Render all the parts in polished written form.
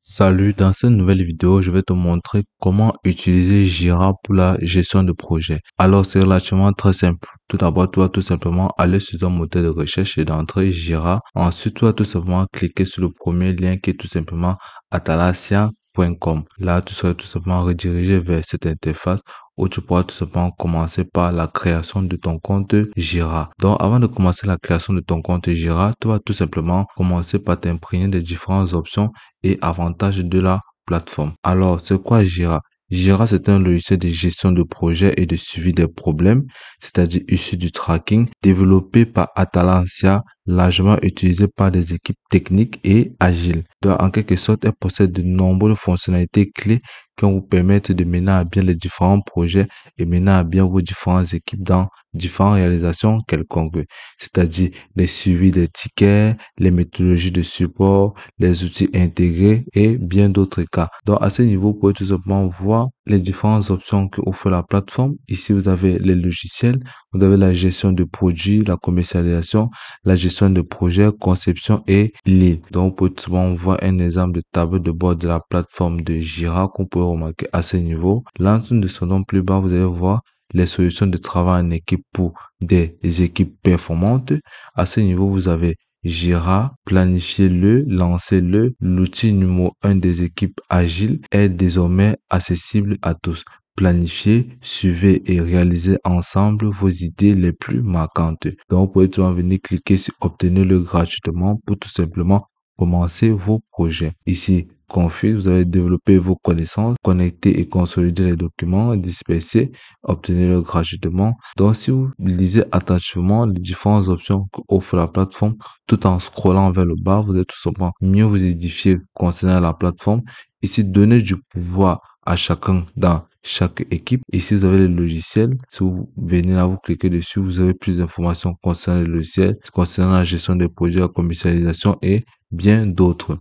Salut, dans cette nouvelle vidéo, je vais te montrer comment utiliser Jira pour la gestion de projet. Alors, c'est relativement très simple. Tout d'abord, tu vas tout simplement aller sur ton moteur de recherche et d'entrer Jira. Ensuite, tu vas tout simplement cliquer sur le premier lien qui est tout simplement atalasia.com. Là, tu seras tout simplement redirigé vers cette interface où tu pourras tout simplement commencer par la création de ton compte Jira. Donc, avant de commencer la création de ton compte Jira, tu vas tout simplement commencer par t'imprégner des différentes options et avantages de la plateforme. Alors, c'est quoi Jira? Jira, c'est un logiciel de gestion de projet et de suivi des problèmes, c'est-à-dire issu du tracking, développé par Atalasia, largement utilisé par des équipes techniques et agiles. Donc, en quelque sorte, elle possède de nombreuses fonctionnalités clés qui vont vous permettre de mener à bien les différents projets et mener à bien vos différentes équipes dans différentes réalisations quelconques, c'est-à-dire les suivis des tickets, les méthodologies de support, les outils intégrés et bien d'autres cas. Donc, à ce niveau, vous pouvez tout simplement voir les différentes options que offre la plateforme. Ici, vous avez les logiciels, vous avez la gestion de produits, la commercialisation, la gestion de projets, conception et lead. Donc, vous pouvez tout simplement voir un exemple de tableau de bord de la plateforme de Jira qu'on peut remarquer à ce niveau. Là, en dessous de ce nom plus bas, vous allez voir les solutions de travail en équipe pour des équipes performantes. À ce niveau, vous avez Jira, planifiez-le, lancez-le. L'outil numéro 1 des équipes agiles est désormais accessible à tous. Planifiez, suivez et réalisez ensemble vos idées les plus marquantes. Donc, vous pouvez tout venir cliquer sur obtenir-le gratuitement pour tout simplement commencer vos projets. Ici, config, vous allez développer vos connaissances, connecter et consolider les documents, disperser, obtenir-le gratuitement. Donc, si vous lisez attentivement les différentes options qu'offre la plateforme, tout en scrollant vers le bas, vous allez tout simplement mieux vous édifier concernant la plateforme. Ici, donner du pouvoir à chacun dans chaque équipe. Ici, vous avez les logiciels. Si vous venez là, vous cliquez dessus, vous avez plus d'informations concernant les logiciels, concernant la gestion des produits, la commercialisation et bien d'autres.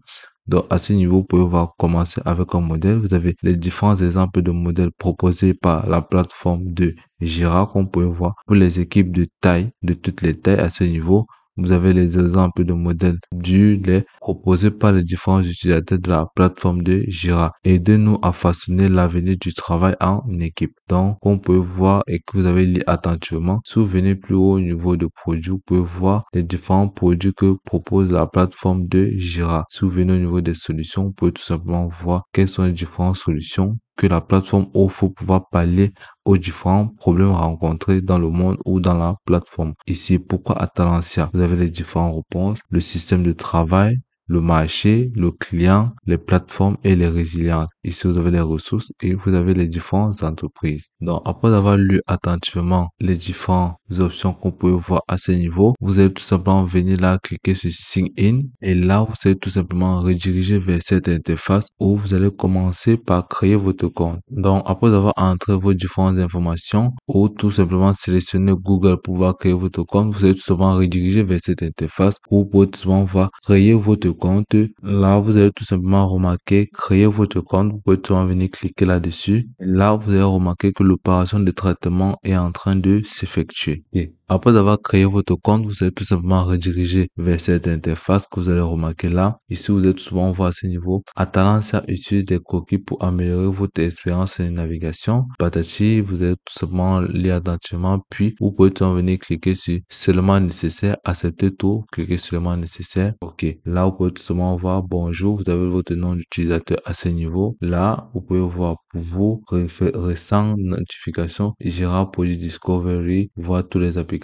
Donc, à ce niveau, vous pouvez voir commencer avec un modèle. Vous avez les différents exemples de modèles proposés par la plateforme de Jira, qu'on peut voir pour les équipes de taille, de toutes les tailles à ce niveau. Vous avez les exemples de modèles les proposés par les différents utilisateurs de la plateforme de Jira. Aidez-nous à façonner l'avenir du travail en équipe. Donc, on peut voir et que vous avez lu attentivement. Si vous venez plus haut au niveau de produits, vous pouvez voir les différents produits que propose la plateforme de Jira. Si vous venez au niveau des solutions, vous pouvez tout simplement voir quelles sont les différentes solutions que la plateforme offre pour pouvoir pallier aux différents problèmes rencontrés dans le monde ou dans la plateforme. Ici, pourquoi Atalasia? Vous avez les différentes réponses, le système de travail, le marché, le client, les plateformes et les résiliences. Ici, vous avez les ressources et vous avez les différentes entreprises. Donc, après avoir lu attentivement les différentes options qu'on peut voir à ce niveau, vous allez tout simplement venir là, cliquer sur Sign In et là, vous allez tout simplement rediriger vers cette interface où vous allez commencer par créer votre compte. Donc, après avoir entré vos différentes informations ou tout simplement sélectionner Google pour pouvoir créer votre compte, vous allez tout simplement rediriger vers cette interface où vous pouvez tout simplement voir créer votre compte. Là, vous allez tout simplement remarquer créer votre compte. Vous pouvez tout simplement venir cliquer là-dessus. Là, vous allez remarquer que l'opération de traitement est en train de s'effectuer. Et après avoir créé votre compte, vous allez tout simplement rediriger vers cette interface que vous allez remarquer là. Ici, vous allez tout simplement voir à ce niveau. Atalasia utilise des cookies pour améliorer votre expérience de navigation. Patati, vous allez tout simplement lire attentivement, puis vous pouvez tout venir cliquer sur seulement nécessaire, accepter tout, cliquer seulement nécessaire. Ok. Là, vous pouvez tout simplement voir bonjour, vous avez votre nom d'utilisateur à ce niveau. Là, vous pouvez voir pour vous récentes notifications, Jira Product Discovery, voir toutes les applications.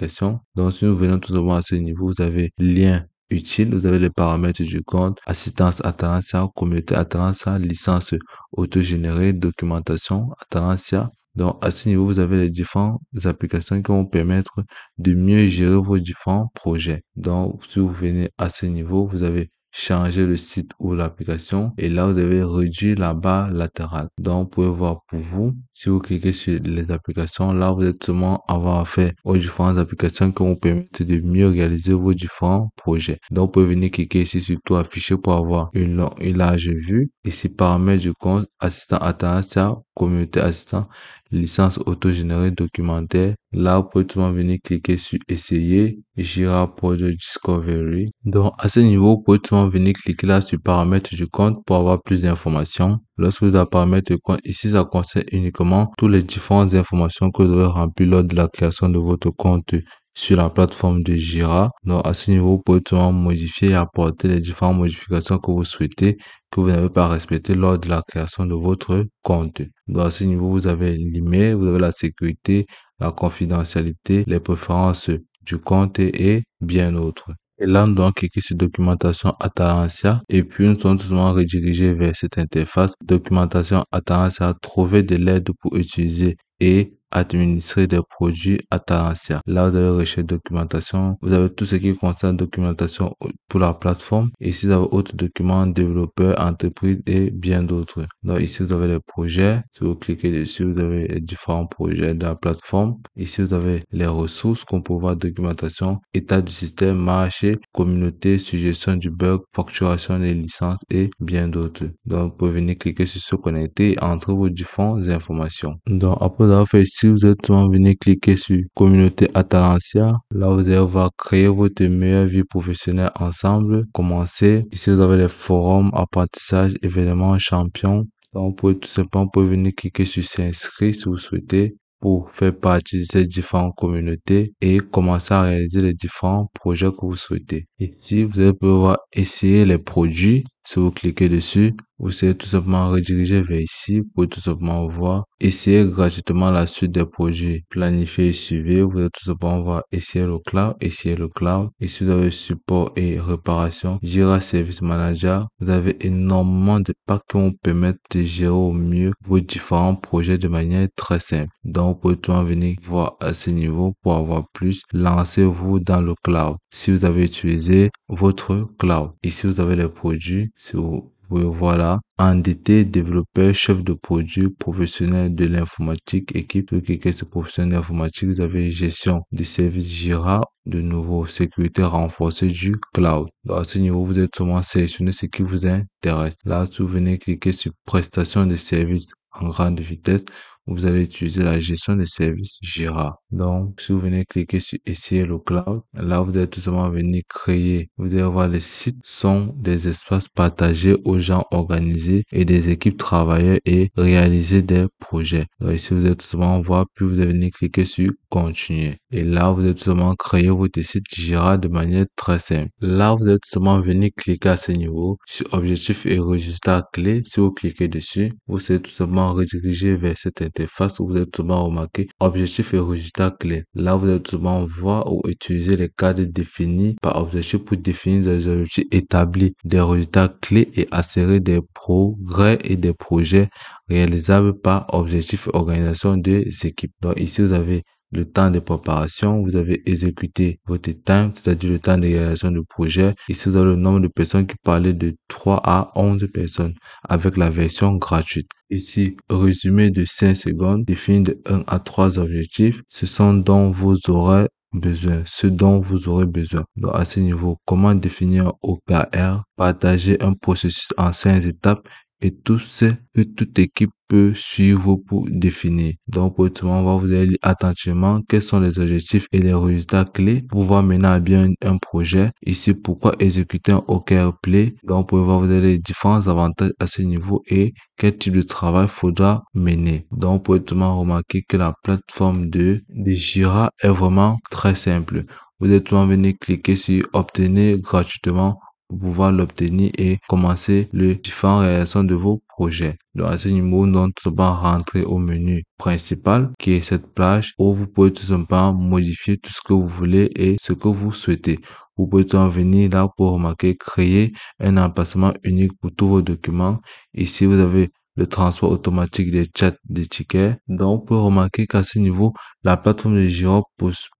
Donc, si nous venons tout simplement à ce niveau, vous avez lien utile, vous avez les paramètres du compte, assistance Atalasia, communauté Atalasia, licence autogénérée, documentation Atalasia. Donc, à ce niveau, vous avez les différentes applications qui vont permettre de mieux gérer vos différents projets. Donc, si vous venez à ce niveau, vous avez changer le site ou l'application et là vous devez réduire la barre latérale. Donc vous pouvez voir pour vous, si vous cliquez sur les applications, là vous allez seulement avoir affaire aux différentes applications qui vont permettre de mieux réaliser vos différents projets. Donc vous pouvez venir cliquer ici sur tout afficher pour avoir une large vue. Ici paramètres du compte, assistant Atalasia, communauté assistant, licence autogénérée documentaire. Là, vous pouvez tout simplement venir cliquer sur essayer Jira Product Discovery. Donc, à ce niveau, vous pouvez tout simplement venir cliquer là sur paramètres du compte pour avoir plus d'informations. Lorsque vous avez paramètres du compte, ici, ça concerne uniquement toutes les différentes informations que vous avez remplies lors de la création de votre compte sur la plateforme de Jira. Donc, à ce niveau, vous pouvez tout simplement modifier et apporter les différentes modifications que vous souhaitez, que vous n'avez pas respectées lors de la création de votre compte. Donc, à ce niveau, vous avez l'email, vous avez la sécurité, la confidentialité, les préférences du compte et bien d'autres. Et là, nous devons cliquer sur documentation Atalantia et puis nous sommes tout simplement redirigés vers cette interface documentation Atalantia, trouver de l'aide pour utiliser et administrer des produits Atalantia. Là, vous avez recherche documentation, vous avez tout ce qui concerne documentation pour la plateforme. Ici, vous avez autres documents, développeurs, entreprises et bien d'autres. Donc ici, vous avez les projets. Si vous cliquez dessus, vous avez les différents projets de la plateforme. Ici, vous avez les ressources qu'on peut voir, documentation, état du système, marché, communauté, suggestion du bug, facturation des licences et bien d'autres. Donc, vous pouvez venir cliquer sur se connecter et entrer vos différentes informations. Donc, après avoir fait ici, vous êtes venir cliquer sur communauté Atalantia. Là, vous allez voir créer votre meilleure vie professionnelle ensemble. Commencer. Ici, vous avez les forums, apprentissage, événements, champions. Donc, vous pouvez tout simplement venir cliquer sur s'inscrire si vous souhaitez pour faire partie de ces différentes communautés et commencer à réaliser les différents projets que vous souhaitez. Ici, vous allez pouvoir essayer les produits. Si vous cliquez dessus, vous allez tout simplement rediriger vers ici pour tout simplement voir, essayer gratuitement la suite des produits, planifier et suivre. Vous allez tout simplement voir, essayer le cloud, essayer le cloud. Ici, vous avez support et réparation, Jira Service Manager. Vous avez énormément de packs qui vont permettre de gérer au mieux vos différents projets de manière très simple. Donc, vous pouvez tout venir voir à ce niveau pour avoir plus. Lancez-vous dans le cloud. Si vous avez utilisé votre cloud, ici, vous avez les produits. Si vous pouvez voir là, endetté, développeur, chef de produit, professionnel de l'informatique, équipe, qui est ce professionnel d'informatique, vous avez gestion des services Jira, de nouveau, sécurité renforcée du cloud. Donc, à ce niveau, vous êtes seulement sélectionner ce qui vous intéresse. Là, si vous venez cliquer sur prestation de services en grande vitesse, vous allez utiliser la gestion des services Jira. Donc, si vous venez cliquer sur essayer le cloud, là, vous allez tout simplement venir créer. Vous allez voir les sites sont des espaces partagés aux gens organisés et des équipes travailleurs et réaliser des projets. Donc, ici, vous allez tout simplement voir, puis vous allez venir cliquer sur continuer. Et là, vous allez tout simplement créer votre site Jira de manière très simple. Là, vous allez tout simplement venir cliquer à ce niveau sur objectifs et résultats clés. Si vous cliquez dessus, vous allez tout simplement rediriger vers cette interface où vous allez tout simplement remarquer objectifs et résultats clés. Là, vous allez tout simplement voir ou utiliser les cadres définis par objectif pour définir des objectifs établis, des résultats clés et assurer des progrès et des projets réalisables par objectif et organisation des équipes. Donc ici, vous avez le temps de préparation, vous avez exécuté votre time, c'est-à-dire le temps de réalisation du projet. Ici, vous avez le nombre de personnes qui parlaient de 3 à 11 personnes avec la version gratuite. Ici, résumé de 5 secondes, définit de 1 à 3 objectifs. Ce sont dont vous aurez besoin, ce dont vous aurez besoin. Donc, à ce niveau, comment définir un OKR, partager un processus en 5 étapes et tout ce que toute équipe peut suivre pour définir. Donc, pour tout le monde, vous allez lire attentivement quels sont les objectifs et les résultats clés pour pouvoir mener à bien un projet. Ici, pourquoi exécuter un OKR Play. Donc, vous pouvez voir, vous avez les différents avantages à ce niveau et quel type de travail faudra mener. Donc, vous pouvez tout le monde remarquer que la plateforme de Jira est vraiment très simple. Vous êtes tout le monde venir cliquer sur obtenir gratuitement pour pouvoir l'obtenir et commencer les différentes réalisations de vos projets. Donc, à ce niveau, nous allons tout simplement rentrer au menu principal qui est cette plage où vous pouvez tout simplement modifier tout ce que vous voulez et ce que vous souhaitez. Vous pouvez tout venir là pour remarquer créer un emplacement unique pour tous vos documents. Ici, vous avez le transport automatique des chats des tickets. Donc, vous pouvez remarquer qu'à ce niveau, la plateforme de Jira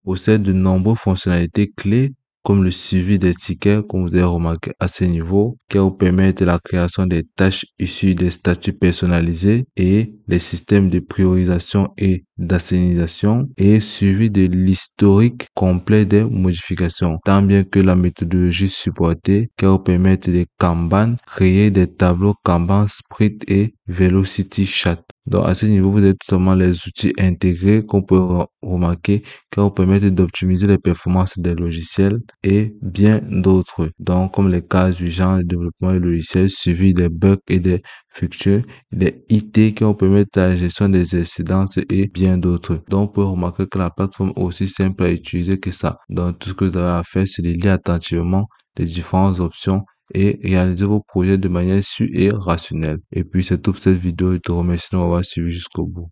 possède de nombreuses fonctionnalités clés comme le suivi des tickets, comme vous avez remarqué à ce niveau, qui vous permet la création des tâches issues des statuts personnalisés et les systèmes de priorisation et d'assignation et suivi de l'historique complet des modifications, tant bien que la méthodologie supportée qui vous permet des Kanban, créer des tableaux Kanban, Sprint et Velocity Chat. Donc, à ce niveau, vous avez tout simplement les outils intégrés qu'on peut remarquer qui vont permettre d'optimiser les performances des logiciels et bien d'autres. Donc, comme les cas urgents de développement des logiciels, suivi des bugs et des features, les IT qui vont permettre la gestion des incidences et bien d'autres. Donc, on peut remarquer que la plateforme est aussi simple à utiliser que ça. Donc, tout ce que vous avez à faire, c'est de lire attentivement les différentes options et réaliser vos projets de manière sûre et rationnelle. Et puis c'est tout pour cette vidéo. Je te remercie de m'avoir suivi jusqu'au bout.